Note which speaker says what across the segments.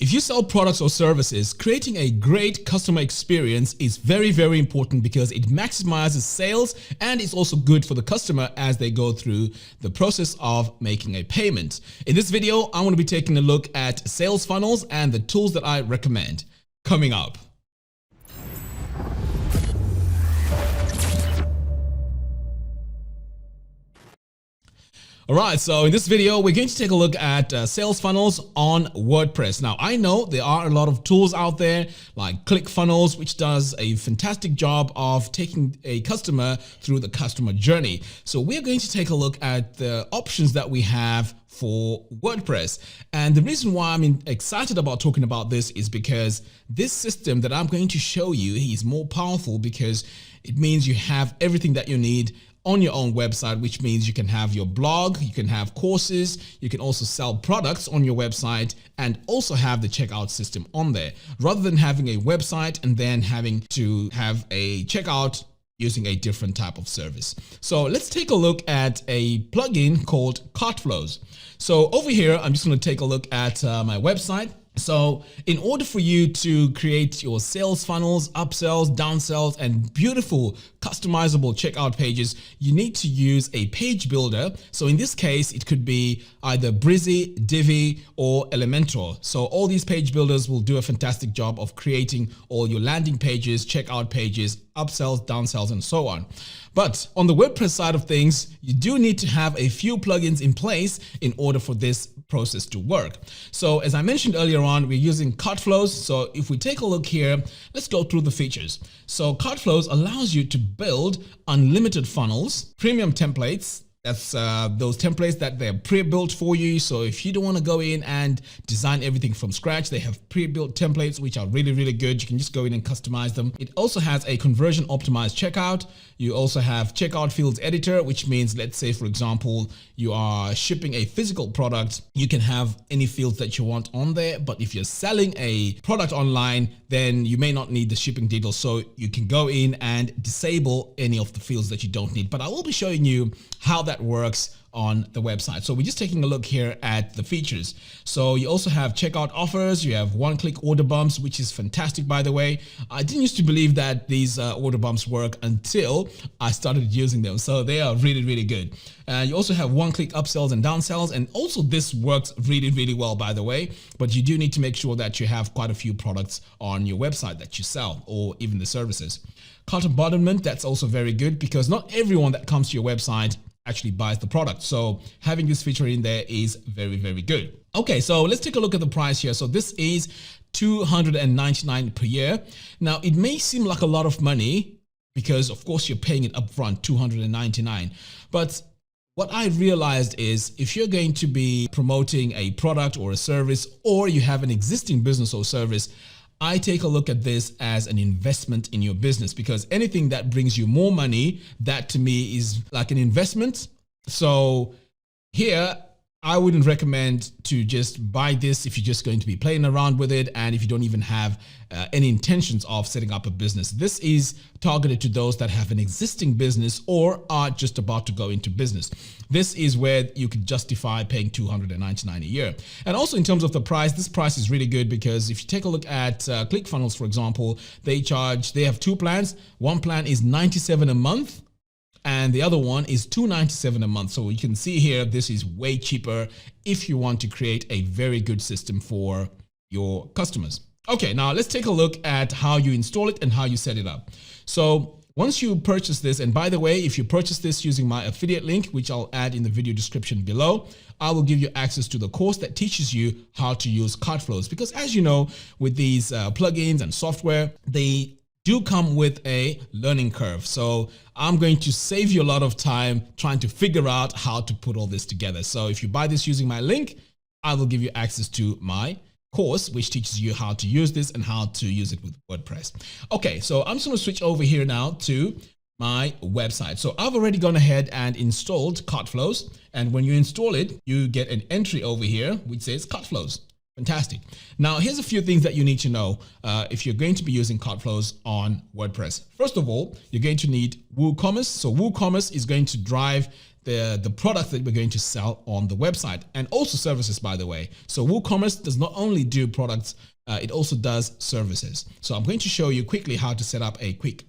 Speaker 1: If you sell products or services, creating a great customer experience is very, very important because it maximizes sales and it's also good for the customer as they go through the process of making a payment. In this video, I'm going to be taking a look at sales funnels and the tools that I recommend. Coming up. Alright, so in this video, we're going to take a look at sales funnels on WordPress. Now, I know there are a lot of tools out there like ClickFunnels, which does a fantastic job of taking a customer through the customer journey. So we're going to take a look at the options that we have for WordPress. And the reason why I'm excited about talking about this is because this system that I'm going to show you is more powerful because it means you have everything that you need on your own website, which means you can have your blog, you can have courses, you can also sell products on your website and also have the checkout system on there rather than having a website and then having to have a checkout using a different type of service. So let's take a look at a plugin called Cartflows. So over here, I'm just going to take a look at my website. So in order for you to create your sales funnels, upsells, downsells, and beautiful customizable checkout pages, you need to use a page builder. So in this case, it could be either Brizy, Divi, or Elementor. So all these page builders will do a fantastic job of creating all your landing pages, checkout pages, upsells, downsells, and so on. But on the WordPress side of things, you do need to have a few plugins in place in order for this process to work. So as I mentioned earlier on, we're using Cartflows. So if we take a look here, let's go through the features. So Cartflows allows you to build unlimited funnels, premium templates. That's those templates that they're pre-built for you. So if you don't want to go in and design everything from scratch, they have pre-built templates, which are really, really good. You can just go in and customize them. It also has a conversion optimized checkout. You also have checkout fields editor, which means, let's say, for example, you are shipping a physical product. You can have any fields that you want on there. But if you're selling a product online, then you may not need the shipping details. So you can go in and disable any of the fields that you don't need. But I will be showing you how that works on the website. So we're just taking a look here at the features. So you also have checkout offers, you have one-click order bumps, which is fantastic, by the way. I didn't used to believe that these order bumps work until I started using them. So they are really, really good. You also have one-click upsells and downsells, and also this works really, really well, by the way. But you do need to make sure that you have quite a few products on your website that you sell, or even the services. Cart abandonment, that's also very good because not everyone that comes to your website actually buys the product. So having this feature in there is very, very good. Okay, so let's take a look at the price here. So this is $299 per year. Now it may seem like a lot of money because of course you're paying it upfront, $299. But what I realized is if you're going to be promoting a product or a service, or you have an existing business or service, I take a look at this as an investment in your business because anything that brings you more money, that to me is like an investment. So here, I wouldn't recommend to just buy this if you're just going to be playing around with it and if you don't even have any intentions of setting up a business. This is targeted to those that have an existing business or are just about to go into business. This is where you could justify paying $299 a year. And also in terms of the price, this price is really good because if you take a look at ClickFunnels, for example, they have two plans. One plan is $97 a month. And the other one is $297 a month. So you can see here, this is way cheaper if you want to create a very good system for your customers. Okay, now let's take a look at how you install it and how you set it up. So once you purchase this, and by the way, if you purchase this using my affiliate link, which I'll add in the video description below, I will give you access to the course that teaches you how to use Cartflows. Because as you know, with these plugins and software, they do come with a learning curve. So I'm going to save you a lot of time trying to figure out how to put all this together. So if you buy this using my link, I will give you access to my course, which teaches you how to use this and how to use it with WordPress. Okay, so I'm just going to switch over here now to my website. So I've already gone ahead and installed Cartflows. And when you install it, you get an entry over here which says Cartflows. Fantastic. Now, here's a few things that you need to know if you're going to be using Cartflows on WordPress. First of all, you're going to need WooCommerce. So WooCommerce is going to drive the product that we're going to sell on the website, and also services, by the way. So WooCommerce does not only do products, it also does services. So I'm going to show you quickly how to set up a quick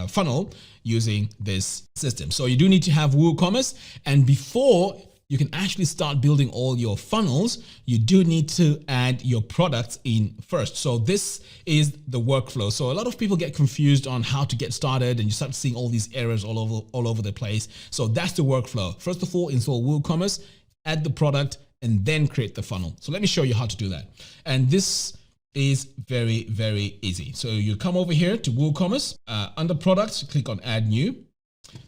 Speaker 1: funnel using this system. So you do need to have WooCommerce, and before you can actually start building all your funnels, you do need to add your products in first. So this is the workflow. So a lot of people get confused on how to get started, and you start seeing all these errors all over the place. So that's the workflow. First of all, install WooCommerce, add the product, and then create the funnel. So let me show you how to do that. And this is very, very easy. So you come over here to WooCommerce, under products, click on add new.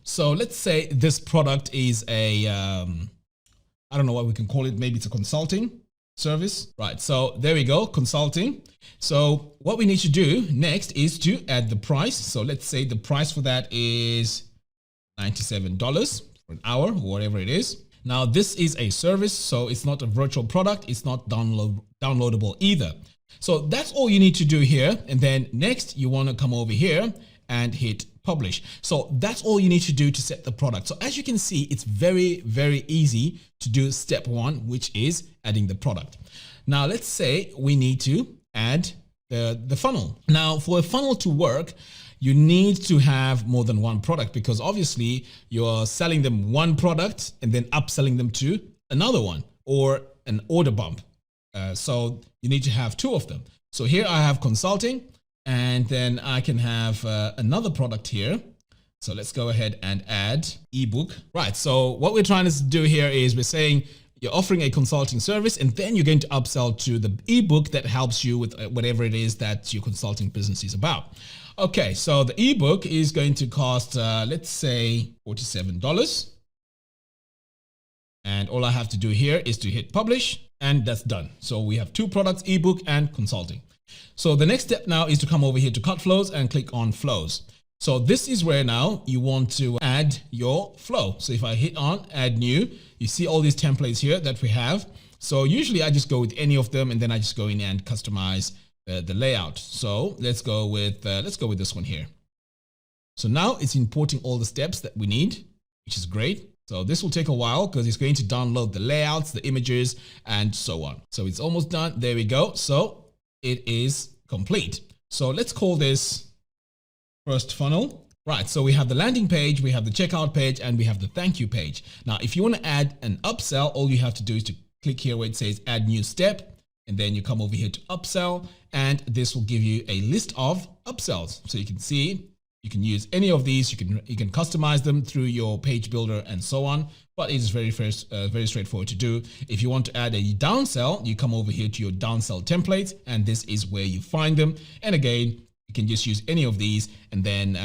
Speaker 1: So let's say this product is a, I don't know what we can call it. Maybe it's a consulting service, right? So there we go, consulting. So what we need to do next is to add the price. So let's say the price for that is $97 for an hour, or whatever it is. Now this is a service, so it's not a virtual product. It's not downloadable either. So that's all you need to do here. And then next you want to come over here and hit publish. So that's all you need to do to set the product. So as you can see, it's very, very easy to do step one, which is adding the product. Now let's say we need to add the funnel. Now for a funnel to work, you need to have more than one product, because obviously you're selling them one product and then upselling them to another one, or an order bump. So you need to have two of them. So here I have consulting, and then I can have another product here. So let's go ahead and add ebook. Right. So what we're trying to do here is we're saying you're offering a consulting service, and then you're going to upsell to the ebook that helps you with whatever it is that your consulting business is about. Okay. So the ebook is going to cost, let's say $47. And all I have to do here is to hit publish, and that's done. So we have two products, ebook and consulting. So the next step now is to come over here to Cartflows and click on flows. So this is where now you want to add your flow. So if I hit on add new, you see all these templates here that we have. So usually I just go with any of them, and then I just go in and customize the layout. So let's go with this one here. So now it's importing all the steps that we need, which is great. So this will take a while because it's going to download the layouts, the images, and so on. So it's almost done. There we go. So it is complete. So let's call this first funnel. Right. So we have the landing page, we have the checkout page, and we have the thank you page. Now, if you want to add an upsell, all you have to do is to click here where it says add new step, and then you come over here to upsell, and this will give you a list of upsells. So you can see you can use any of these. You can customize them through your page builder and so on, but it is very straightforward to do. If you want to add a downsell, you come over here to your downsell templates, and this is where you find them. And again, you can just use any of these, and then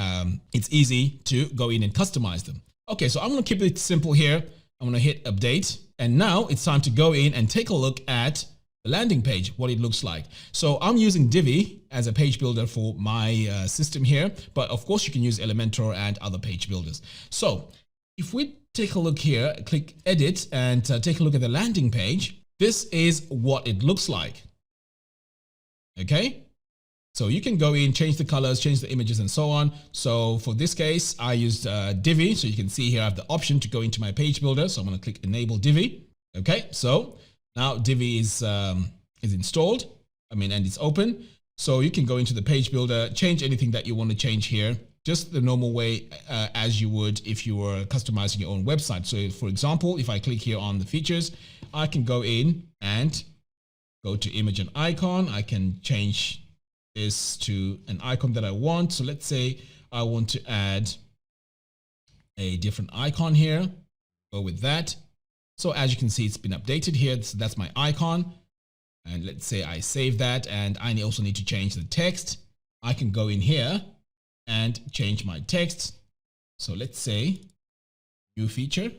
Speaker 1: it's easy to go in and customize them. Okay, so I'm going to keep it simple here. I'm going to hit update, and now it's time to go in and take a look at the landing page, what it looks like. So I'm using Divi as a page builder for my system here, but of course you can use Elementor and other page builders. So if we take a look here, click edit, and take a look at the landing page, this is what it looks like. Okay. So you can go in, change the colors, change the images, and so on. So for this case, I used Divi. So you can see here I have the option to go into my page builder. So I'm going to click enable Divi. Okay. So now Divi is installed, and it's open. So you can go into the page builder, change anything that you want to change here, just the normal way as you would if you were customizing your own website. So for example, if I click here on the features, I can go in and go to image and icon. I can change this to an icon that I want. So let's say I want to add a different icon here. Go with that. So as you can see, it's been updated here. So that's my icon. And let's say I save that, and I also need to change the text. I can go in here and change my text. So let's say new feature.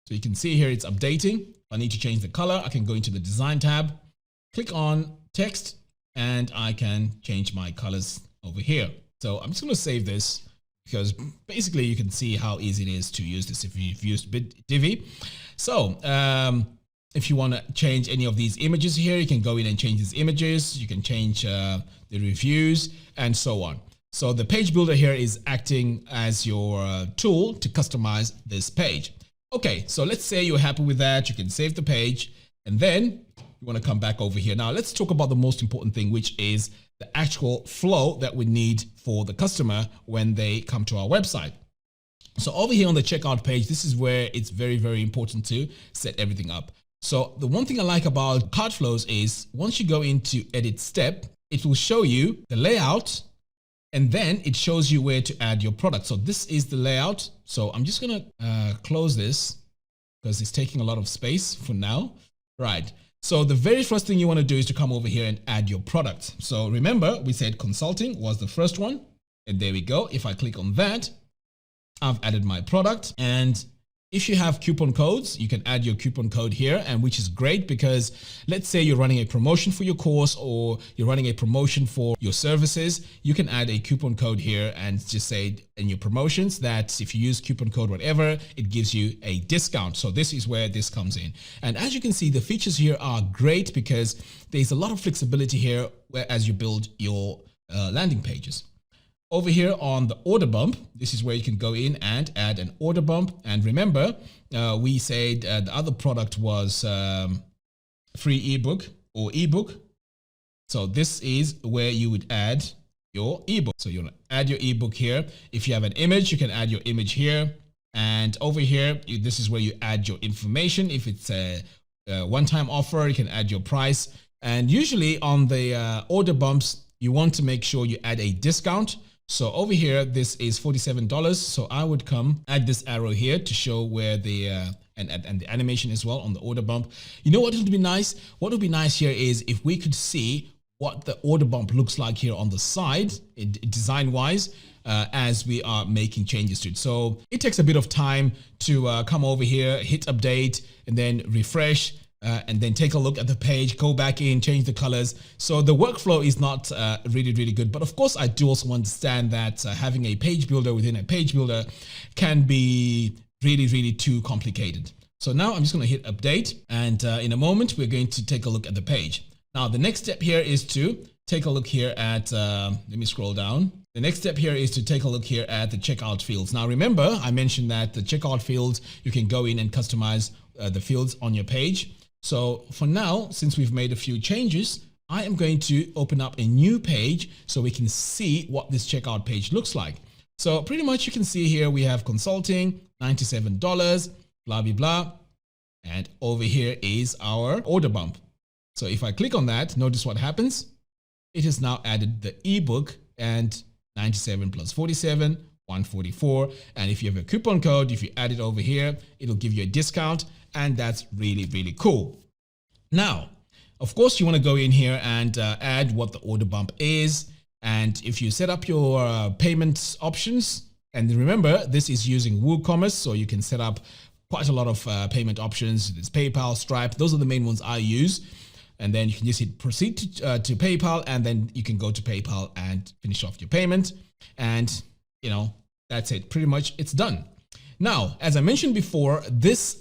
Speaker 1: So you can see here it's updating. If I need to change the color, I can go into the design tab, click on text, and I can change my colors over here. So I'm just going to save this, because basically you can see how easy it is to use this if you've used Divi. So If you want to change any of these images here, you can go in and change these images. You can change the reviews and so on. So the page builder here is acting as your tool to customize this page. Okay, so let's say you're happy with that. You can save the page and then you want to come back over here. Now let's talk about the most important thing, which is the actual flow that we need for the customer when they come to our website. So over here on the checkout page, this is where it's very, very important to set everything up. So the one thing I like about Cartflows is once you go into edit step, it will show you the layout and then it shows you where to add your product. So this is the layout. So I'm just going to close this because it's taking a lot of space for now. Right. So the very first thing you want to do is to come over here and add your product. So remember, we said consulting was the first one. And there we go. If I click on that, I've added my product. And if you have coupon codes, you can add your coupon code here, and which is great because let's say you're running a promotion for your course or you're running a promotion for your services, you can add a coupon code here and just say in your promotions that if you use coupon code whatever, it gives you a discount. So this is where this comes in. And as you can see, the features here are great because there's a lot of flexibility here as you build your landing pages. Over here on the order bump, this is where you can go in and add an order bump. And remember, we said the other product was free ebook or ebook. So this is where you would add your ebook. So you want to add your ebook here. If you have an image, you can add your image here. And over here, this is where you add your information. If it's a one-time offer, you can add your price. And usually on the order bumps, you want to make sure you add a discount. So over here, this is $47. So I would come add this arrow here to show where the and the animation as well on the order bump. You know what would be nice? What would be nice here is if we could see what the order bump looks like here on the side, design wise, as we are making changes to it. So it takes a bit of time to come over here, hit update, and then refresh. And then take a look at the page, go back in, change the colors. So the workflow is not really, really good. But of course, I do also understand that having a page builder within a page builder can be really, really too complicated. So now I'm just going to hit update. And in a moment, we're going to take a look at the page. Now, the next step here is to take a look here at, let me scroll down. The next step here is to take a look here at the checkout fields. Now, remember, I mentioned that the checkout fields, you can go in and customize the fields on your page. So for now, since we've made a few changes, I am going to open up a new page so we can see what this checkout page looks like. So pretty much you can see here we have consulting, $97, blah, blah, blah. And over here is our order bump. So if I click on that, notice what happens. It has now added the ebook and 97 plus 47, 144. And if you have a coupon code, if you add it over here, it'll give you a discount. And that's really, really cool. Now, of course, you want to go in here and add what the order bump is. And if you set up your payment options, and remember, this is using WooCommerce, so you can set up quite a lot of payment options. There's PayPal, Stripe. Those are the main ones I use. And then you can just hit proceed to PayPal, and then you can go to PayPal and finish off your payment. And, you know, that's it. Pretty much it's done. Now, as I mentioned before, this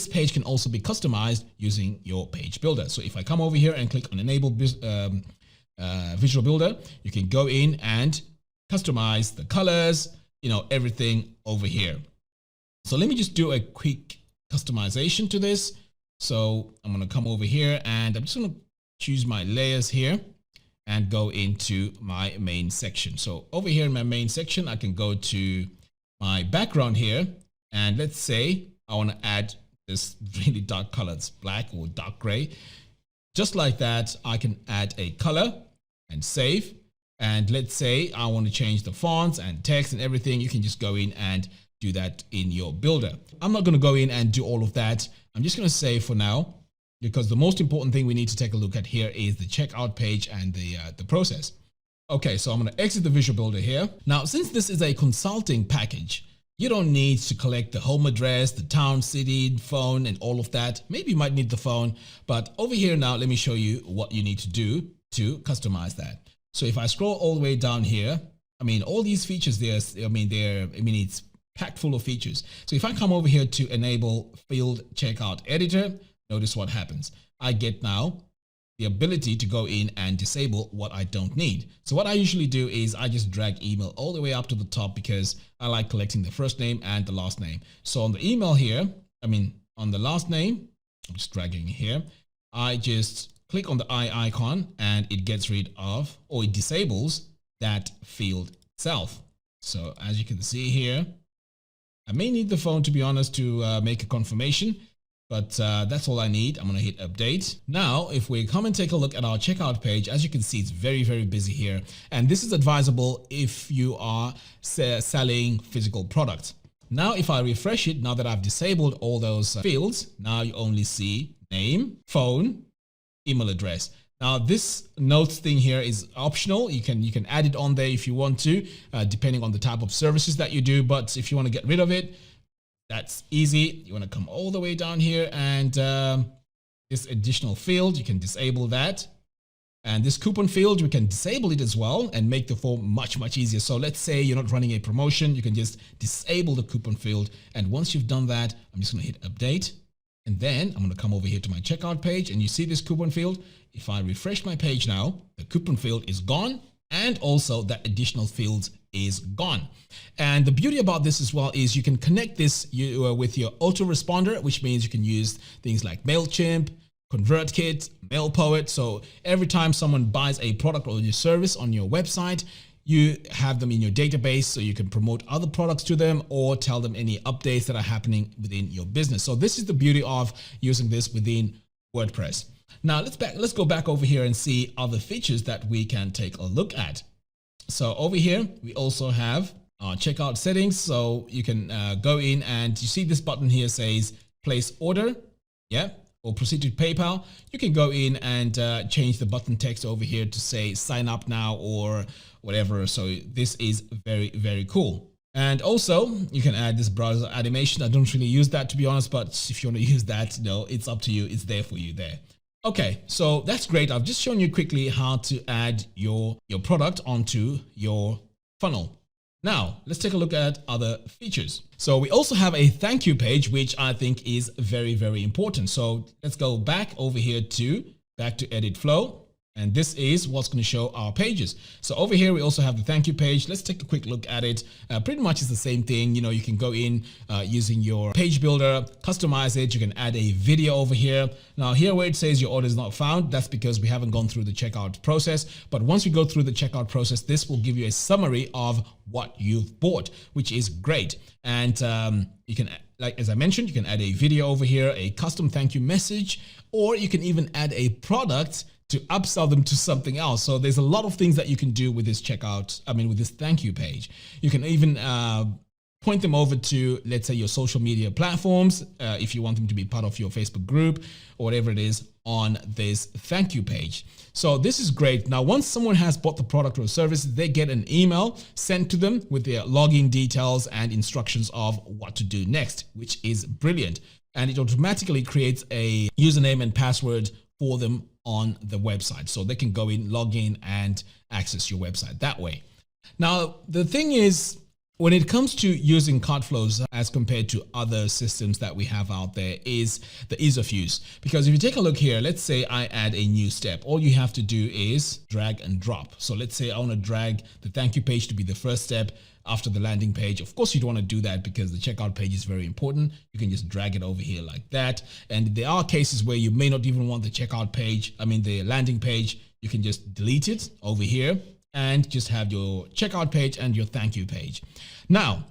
Speaker 1: page can also be customized using your page builder. So if I come over here and click on Enable Visual Builder, you can go in and customize the colors, you know, everything over here. So let me just do a quick customization to this. So I'm going to come over here and I'm just going to choose my layers here and go into my main section. So over here in my main section, I can go to my background here, and let's say I want to add this really dark color, it's black or dark gray. Just like that, I can add a color and save. And let's say I want to change the fonts and text and everything. You can just go in and do that in your builder. I'm not going to go in and do all of that. I'm just going to save for now, because the most important thing we need to take a look at here is the checkout page and the process. Okay, so I'm going to exit the Visual Builder here. Now, since this is a consulting package, you don't need to collect the home address, the town, city, phone, and all of that. Maybe you might need the phone, but over here now, let me show you what you need to do to customize that. So if I scroll all the way down here, I mean, all these features there, it's packed full of features. So if I come over here to enable field checkout editor, notice what happens. I get now the ability to go in and disable what I don't need. So what I usually do is I just drag email all the way up to the top because I like collecting the first name and the last name. So on the email here, on the last name, I'm just dragging here. I just click on the eye icon and it gets rid of, or it disables that field itself. So as you can see here, I may need the phone, to be honest, to make a confirmation. But that's all I need. I'm going to hit update. Now, if we come and take a look at our checkout page, as you can see, it's very, very busy here. And this is advisable if you are selling physical products. Now, if I refresh it, now that I've disabled all those fields, now you only see name, phone, email address. Now, this notes thing here is optional. You can add it on there if you want to, depending on the type of services that you do. But if you want to get rid of it, that's easy. You want to come all the way down here and this additional field, you can disable that. And this coupon field, we can disable it as well and make the form much, much easier. So let's say you're not running a promotion, you can just disable the coupon field. And once you've done that, I'm just going to hit update. And then I'm going to come over here to my checkout page and you see this coupon field. If I refresh my page now, the coupon field is gone. And also that additional field is gone. And the beauty about this as well is you can connect this with your autoresponder, which means you can use things like MailChimp, ConvertKit, MailPoet. So every time someone buys a product or your service on your website, you have them in your database so you can promote other products to them or tell them any updates that are happening within your business. So this is the beauty of using this within WordPress. Now let's go back over here and see other features that we can take a look at. So over here, we also have our checkout settings. So you can go in and you see this button here says place order, or proceed to PayPal. You can go in and change the button text over here to say sign up now or whatever. So this is very, very cool. And also you can add this browser animation. I don't really use that, to be honest, but if you want to use that, it's up to you. It's there for you there. Okay, so that's great. I've just shown you quickly how to add your product onto your funnel. Now, let's take a look at other features. So we also have a thank you page, which I think is very, very important. So let's go back over here back to edit flow. And this is what's going to show our pages. So over here, we also have the thank you page. Let's take a quick look at it. Pretty much it's the same thing. You can go in using your page builder, customize it. You can add a video over here. Now here where it says your order is not found, that's because we haven't gone through the checkout process. But once we go through the checkout process, this will give you a summary of what you've bought, which is great. And you can, like as I mentioned, you can add a video over here, a custom thank you message, or you can even add a product to upsell them to something else. So there's a lot of things that you can do with this with this thank you page. You can even point them over to, let's say, your social media platforms, if you want them to be part of your Facebook group or whatever it is on this thank you page. So this is great. Now, once someone has bought the product or service, they get an email sent to them with their login details and instructions of what to do next, which is brilliant. And it automatically creates a username and password for them on the website. So they can go in, log in, and access your website that way. Now, the thing is, when it comes to using Cartflows as compared to other systems that we have out there is the ease of use. Because if you take a look here, let's say I add a new step. All you have to do is drag and drop. So let's say I want to drag the thank you page to be the first step after the landing page. Of course, you'd want to do that because the checkout page is very important. You can just drag it over here like that. And there are cases where you may not even want the checkout page, the landing page. You can just delete it over here and just have your checkout page and your thank you page. Now,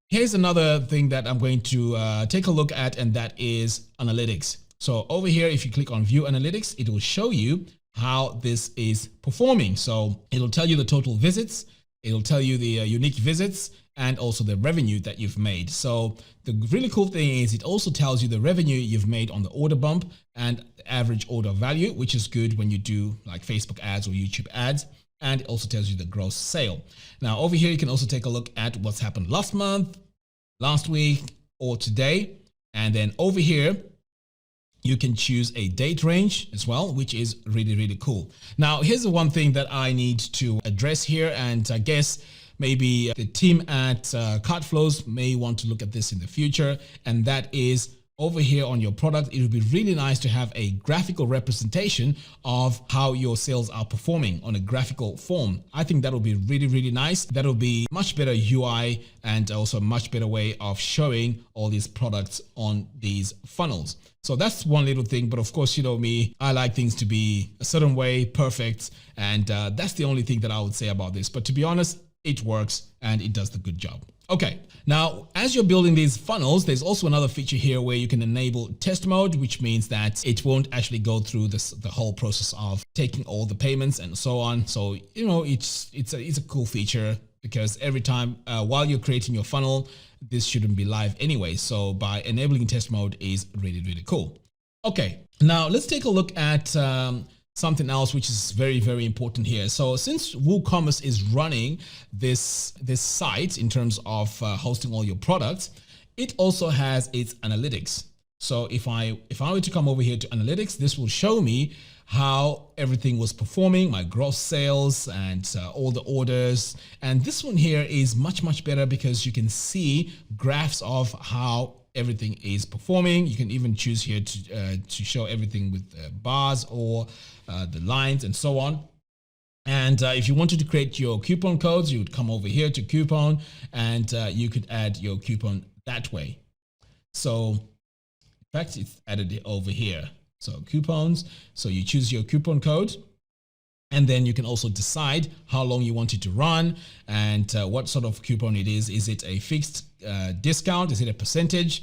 Speaker 1: here's another thing that I'm going to take a look at, and that is analytics. So over here, if you click on view analytics, it will show you how this is performing. So it'll tell you the total visits, it'll tell you the unique visits, and also the revenue that you've made. So the really cool thing is it also tells you the revenue you've made on the order bump and the average order value, which is good when you do like Facebook ads or YouTube ads. And it also tells you the gross sale. Now over here, you can also take a look at what's happened last month, last week, or today. And then over here, you can choose a date range as well, which is really, really cool. Now, here's the one thing that I need to address here. And I guess maybe the team at Cartflows may want to look at this in the future. And that is over here on your product, it would be really nice to have a graphical representation of how your sales are performing on a graphical form. I think that will be really, really nice. That will be much better UI and also a much better way of showing all these products on these funnels. So that's one little thing. But of course, you know me, I like things to be a certain way, perfect. And that's the only thing that I would say about this. But to be honest, it works and it does the good job. Okay, now as you're building these funnels, there's also another feature here where you can enable test mode, which means that it won't actually go through the whole process of taking all the payments and so on. So, you know, it's a cool feature because every time while you're creating your funnel, this shouldn't be live anyway. So by enabling test mode is really, really cool. Okay, now let's take a look at something else which is very, very important here. So since WooCommerce is running this site in terms of hosting all your products, it also has its analytics. So if I were to come over here to analytics, this will show me how everything was performing, my gross sales and all the orders. And this one here is much, much better because you can see graphs of how everything is performing. You can even choose here to show everything with bars or the lines and so on. And if you wanted to create your coupon codes, you would come over here to coupon and you could add your coupon that way. So in fact, it's added over here. So coupons. So you choose your coupon code. And then you can also decide how long you want it to run and what sort of coupon it is. Is it a fixed discount? Is it a percentage?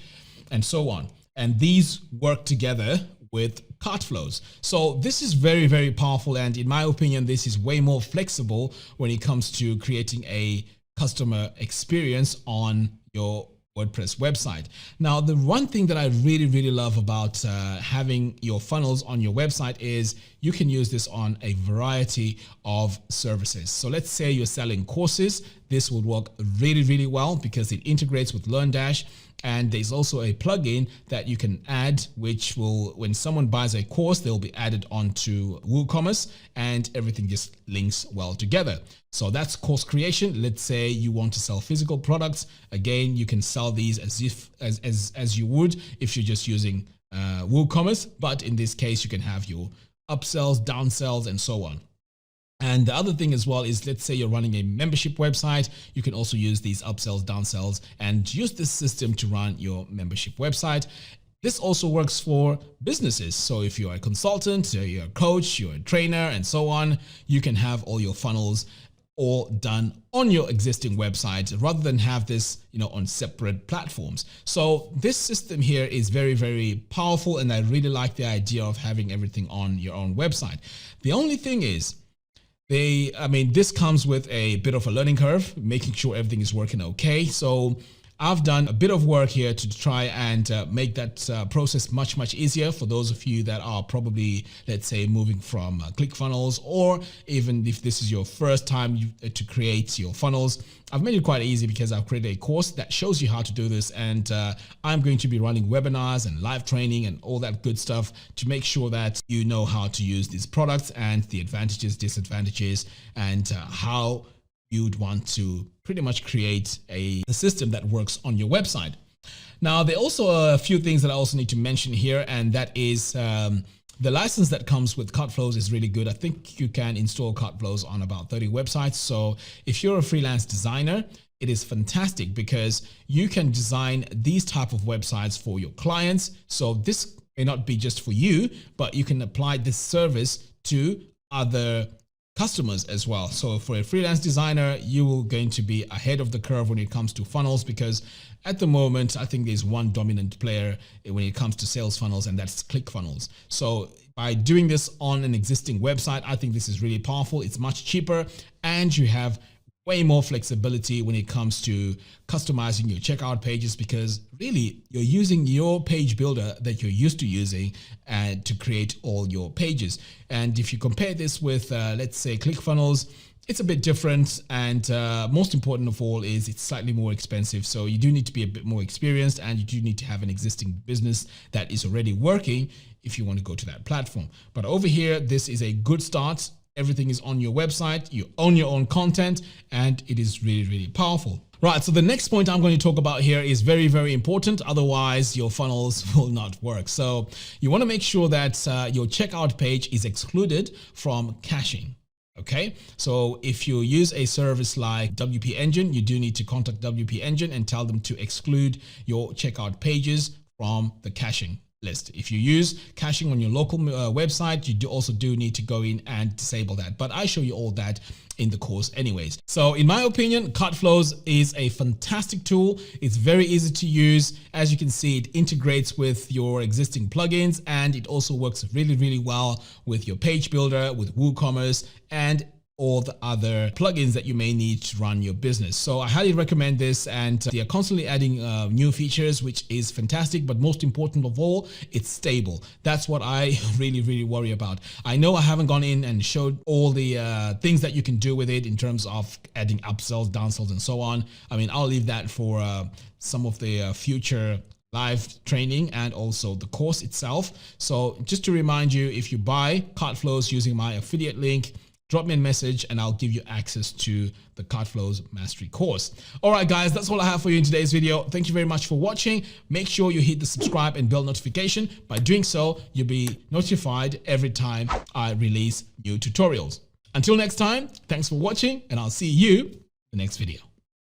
Speaker 1: And so on. And these work together with Cartflows. So this is very, very powerful. And in my opinion, this is way more flexible when it comes to creating a customer experience on your WordPress website. Now, the one thing that I really, really love about having your funnels on your website is you can use this on a variety of services. So let's say you're selling courses. This would work really, really well because it integrates with LearnDash. And there's also a plugin that you can add, which will, when someone buys a course, they'll be added onto WooCommerce and everything just links well together. So that's course creation. Let's say you want to sell physical products. Again, you can sell these as you would if you're just using WooCommerce. But in this case, you can have your upsells, downsells, and so on. And the other thing as well is, let's say you're running a membership website, you can also use these upsells, downsells, and use this system to run your membership website. This also works for businesses. So if you're a consultant, you're a coach, you're a trainer, and so on, you can have all your funnels all done on your existing website rather than have this, you know, on separate platforms. So this system here is very, very powerful, and I really like the idea of having everything on your own website. The only thing is, this comes with a bit of a learning curve, making sure everything is working okay. So I've done a bit of work here to try and make that process much, much easier for those of you that are probably, let's say, moving from ClickFunnels, or even if this is your first time to create your funnels. I've made it quite easy because I've created a course that shows you how to do this, and I'm going to be running webinars and live training and all that good stuff to make sure that you know how to use these products and the advantages, disadvantages, and how you'd want to pretty much create a system that works on your website. Now, there are also a few things that I also need to mention here, and that is the license that comes with Cartflows is really good. I think you can install Cartflows on about 30 websites. So if you're a freelance designer, it is fantastic because you can design these type of websites for your clients. So this may not be just for you, but you can apply this service to other customers as well. So for a freelance designer, you will going to be ahead of the curve when it comes to funnels, because at the moment, I think there's one dominant player when it comes to sales funnels, and that's ClickFunnels. So by doing this on an existing website, I think this is really powerful. It's much cheaper, and you have way more flexibility when it comes to customizing your checkout pages, because really you're using your page builder that you're used to using to create all your pages. And if you compare this with, let's say, ClickFunnels, it's a bit different, and most important of all is it's slightly more expensive. So you do need to be a bit more experienced, and you do need to have an existing business that is already working if you want to go to that platform. But over here, this is a good start. Everything is on your website, you own your own content, and it is really, really powerful. Right, so the next point I'm going to talk about here is very, very important. Otherwise, your funnels will not work. So you want to make sure that your checkout page is excluded from caching. Okay, so if you use a service like WP Engine, you do need to contact WP Engine and tell them to exclude your checkout pages from the caching list. If you use caching on your local website, you also do need to go in and disable that. But I show you all that in the course anyways. So in my opinion, Cartflows is a fantastic tool. It's very easy to use. As you can see, it integrates with your existing plugins, and it also works really, really well with your page builder, with WooCommerce, and all the other plugins that you may need to run your business. So I highly recommend this, and they are constantly adding new features, which is fantastic. But most important of all, it's stable. That's what I really, really worry about. I know I haven't gone in and showed all the things that you can do with it in terms of adding upsells, downsells, and so on. I mean, I'll leave that for some of the future live training and also the course itself. So just to remind you, if you buy Cartflows using my affiliate link, drop me a message and I'll give you access to the Cartflows Mastery course. All right, guys, that's all I have for you in today's video. Thank you very much for watching. Make sure you hit the subscribe and bell notification. By doing so, you'll be notified every time I release new tutorials. Until next time, thanks for watching, and I'll see you in the next video.